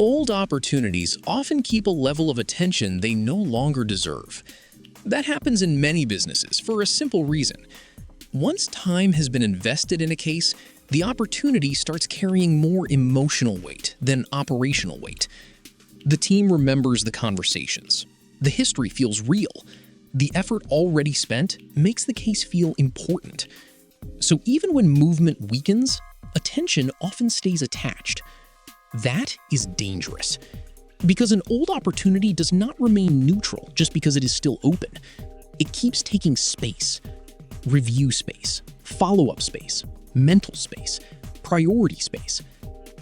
Old opportunities often keep a level of attention they no longer deserve. That happens in many businesses for a simple reason. Once time has been invested in a case, the opportunity starts carrying more emotional weight than operational weight. The team remembers the conversations. The history feels real. The effort already spent makes the case feel important. So even when movement weakens, attention often stays attached. That is dangerous. Because an old opportunity does not remain neutral just because it is still open. It keeps taking space. Review space, follow-up space, mental space, priority space.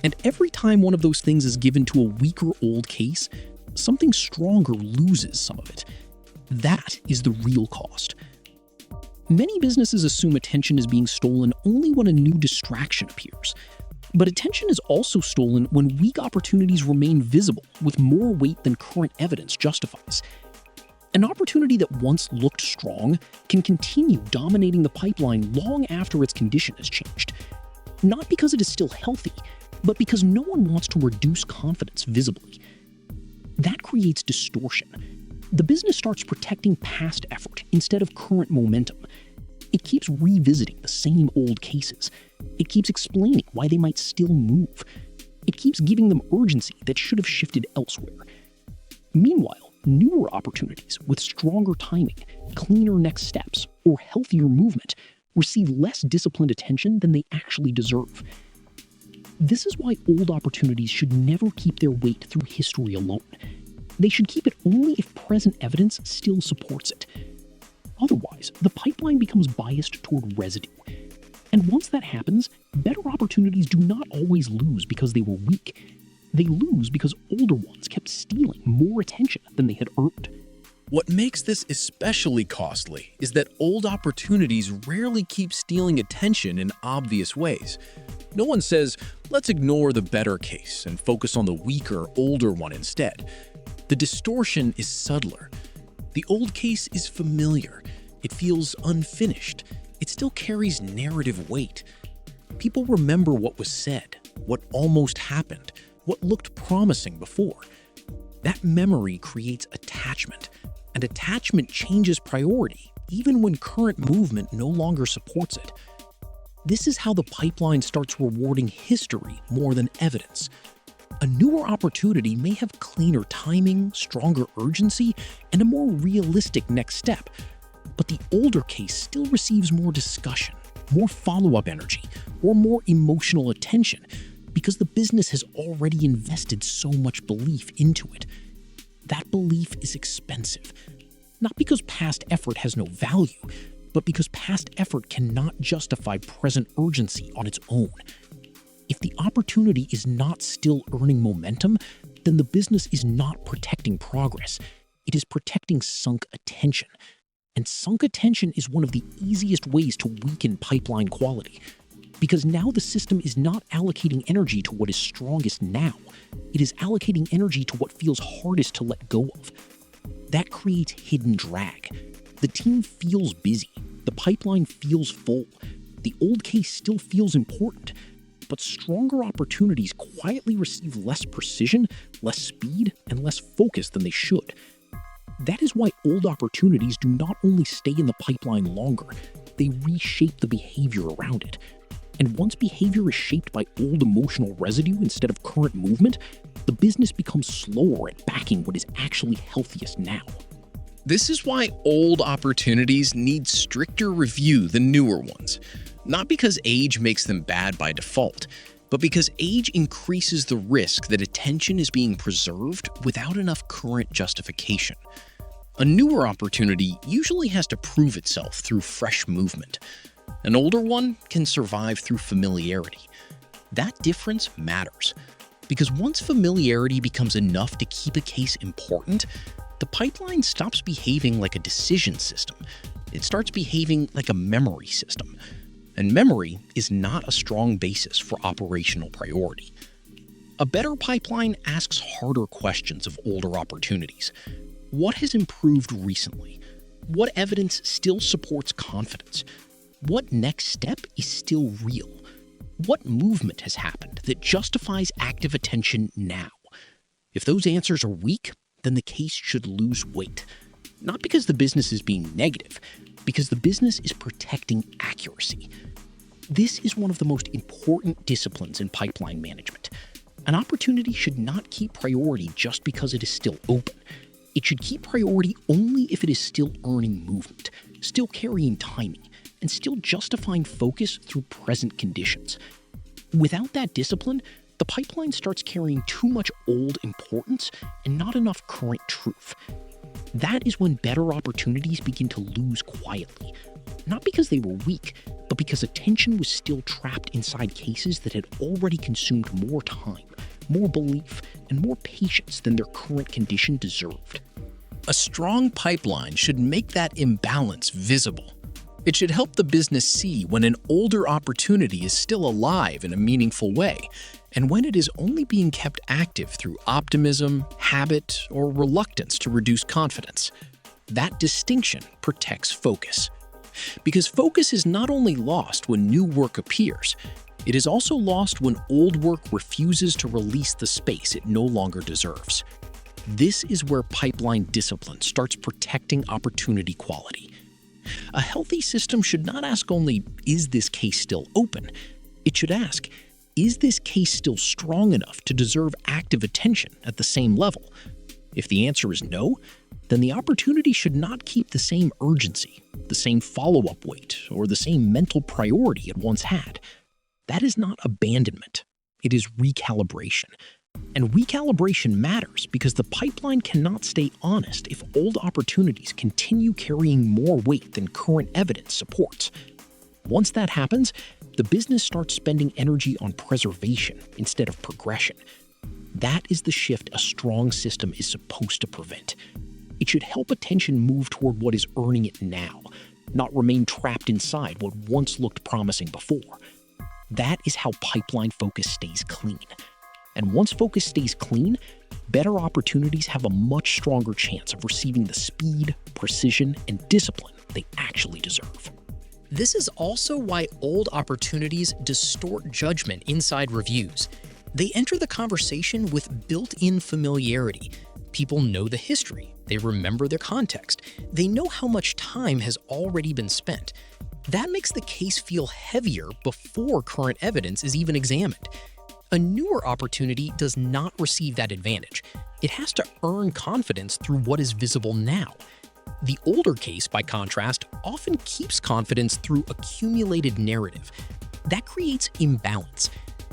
And every time one of those things is given to a weaker old case, something stronger loses some of it. That is the real cost. Many businesses assume attention is being stolen only when a new distraction appears. But attention is also stolen when weak opportunities remain visible with more weight than current evidence justifies. An opportunity that once looked strong can continue dominating the pipeline long after its condition has changed. Not because it is still healthy, but because no one wants to reduce confidence visibly. That creates distortion. The business starts protecting past effort instead of current momentum. It keeps revisiting the same old cases. It keeps explaining why they might still move. It keeps giving them urgency that should have shifted elsewhere. Meanwhile, newer opportunities with stronger timing, cleaner next steps, or healthier movement receive less disciplined attention than they actually deserve. This is why old opportunities should never keep their weight through history alone. They should keep it only if present evidence still supports it. Otherwise, the pipeline becomes biased toward residue. And once that happens, better opportunities do not always lose because they were weak. They lose because older ones kept stealing more attention than they had earned. What makes this especially costly is that old opportunities rarely keep stealing attention in obvious ways. No one says, let's ignore the better case and focus on the weaker, older one instead. The distortion is subtler. The old case is familiar. It feels unfinished. It still carries narrative weight. People remember what was said, what almost happened, what looked promising before. That memory creates attachment, and attachment changes priority, even when current movement no longer supports it. This is how the pipeline starts rewarding history more than evidence. A newer opportunity may have cleaner timing, stronger urgency, and a more realistic next step, but the older case still receives more discussion, more follow-up energy, or more emotional attention because the business has already invested so much belief into it. That belief is expensive, not because past effort has no value, but because past effort cannot justify present urgency on its own. If the opportunity is not still earning momentum, then the business is not protecting progress. It is protecting sunk attention. And sunk attention is one of the easiest ways to weaken pipeline quality. Because now the system is not allocating energy to what is strongest now. It is allocating energy to what feels hardest to let go of. That creates hidden drag. The team feels busy. The pipeline feels full. The old case still feels important. But stronger opportunities quietly receive less precision, less speed, and less focus than they should. That is why old opportunities do not only stay in the pipeline longer, they reshape the behavior around it. And once behavior is shaped by old emotional residue instead of current movement, the business becomes slower at backing what is actually healthiest now. This is why old opportunities need stricter review than newer ones. Not because age makes them bad by default, but because age increases the risk that attention is being preserved without enough current justification. A newer opportunity usually has to prove itself through fresh movement. An older one can survive through familiarity. That difference matters, because once familiarity becomes enough to keep a case important, the pipeline stops behaving like a decision system. It starts behaving like a memory system. And memory is not a strong basis for operational priority. A better pipeline asks harder questions of older opportunities. What has improved recently? What evidence still supports confidence? What next step is still real? What movement has happened that justifies active attention now? If those answers are weak, then the case should lose weight. Not because the business is being negative, because the business is protecting accuracy. This is one of the most important disciplines in pipeline management. An opportunity should not keep priority just because it is still open. It should keep priority only if it is still earning movement, still carrying timing, and still justifying focus through present conditions. Without that discipline, the pipeline starts carrying too much old importance and not enough current truth. That is when better opportunities begin to lose quietly, not because they were weak, but because attention was still trapped inside cases that had already consumed more time, more belief, and more patience than their current condition deserved. A strong pipeline should make that imbalance visible. It should help the business see when an older opportunity is still alive in a meaningful way, and when it is only being kept active through optimism, habit, or reluctance to reduce confidence. That distinction protects focus. Because focus is not only lost when new work appears, it is also lost when old work refuses to release the space it no longer deserves. This is where pipeline discipline starts protecting opportunity quality. A healthy system should not ask only, is this case still open? It should ask, is this case still strong enough to deserve active attention at the same level? If the answer is no, then the opportunity should not keep the same urgency, the same follow-up weight, or the same mental priority it once had. That is not abandonment. It is recalibration. And recalibration matters because the pipeline cannot stay honest if old opportunities continue carrying more weight than current evidence supports. Once that happens, the business starts spending energy on preservation instead of progression. That is the shift a strong system is supposed to prevent. It should help attention move toward what is earning it now, not remain trapped inside what once looked promising before. That is how pipeline focus stays clean. And once focus stays clean, better opportunities have a much stronger chance of receiving the speed, precision, and discipline they actually deserve. This is also why old opportunities distort judgment inside reviews. They enter the conversation with built-in familiarity. People know the history. They remember their context. They know how much time has already been spent. That makes the case feel heavier before current evidence is even examined. A newer opportunity does not receive that advantage. It has to earn confidence through what is visible now. The older case, by contrast, often keeps confidence through accumulated narrative. That creates imbalance.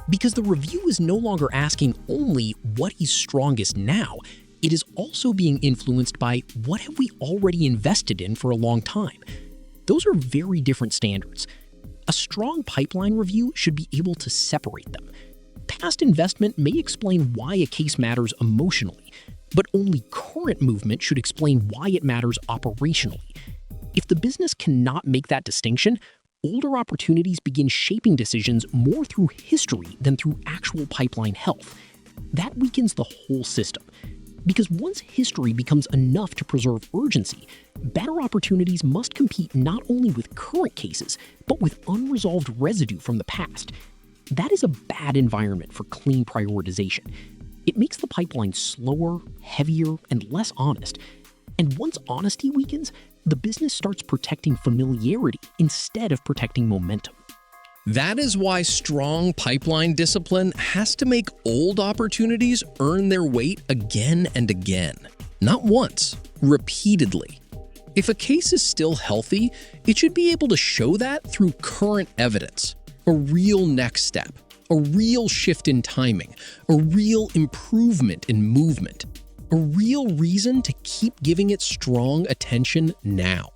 Because the review is no longer asking only what is strongest now, it is also being influenced by what have we already invested in for a long time. Those are very different standards. A strong pipeline review should be able to separate them. Past investment may explain why a case matters emotionally, but only current movement should explain why it matters operationally. If the business cannot make that distinction, older opportunities begin shaping decisions more through history than through actual pipeline health. That weakens the whole system. Because once history becomes enough to preserve urgency, better opportunities must compete not only with current cases, but with unresolved residue from the past. That is a bad environment for clean prioritization. It makes the pipeline slower, heavier, and less honest. And once honesty weakens, the business starts protecting familiarity instead of protecting momentum. That is why strong pipeline discipline has to make old opportunities earn their weight again and again. Not once, repeatedly. If a case is still healthy, it should be able to show that through current evidence. A real next step, a real shift in timing, a real improvement in movement, a real reason to keep giving it strong attention now.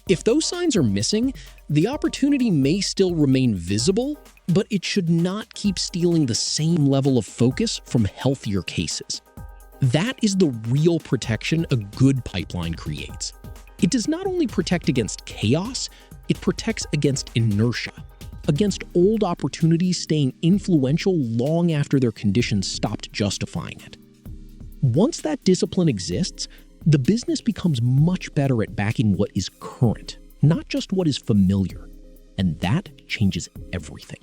If those signs are missing, the opportunity may still remain visible, but it should not keep stealing the same level of focus from healthier cases. That is the real protection a good pipeline creates. It does not only protect against chaos, it protects against inertia, against old opportunities staying influential long after their conditions stopped justifying it. Once that discipline exists, the business becomes much better at backing what is current, not just what is familiar. And that changes everything.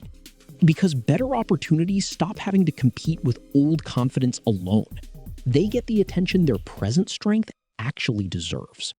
Because better opportunities stop having to compete with old confidence alone. they get the attention their present strength actually deserves.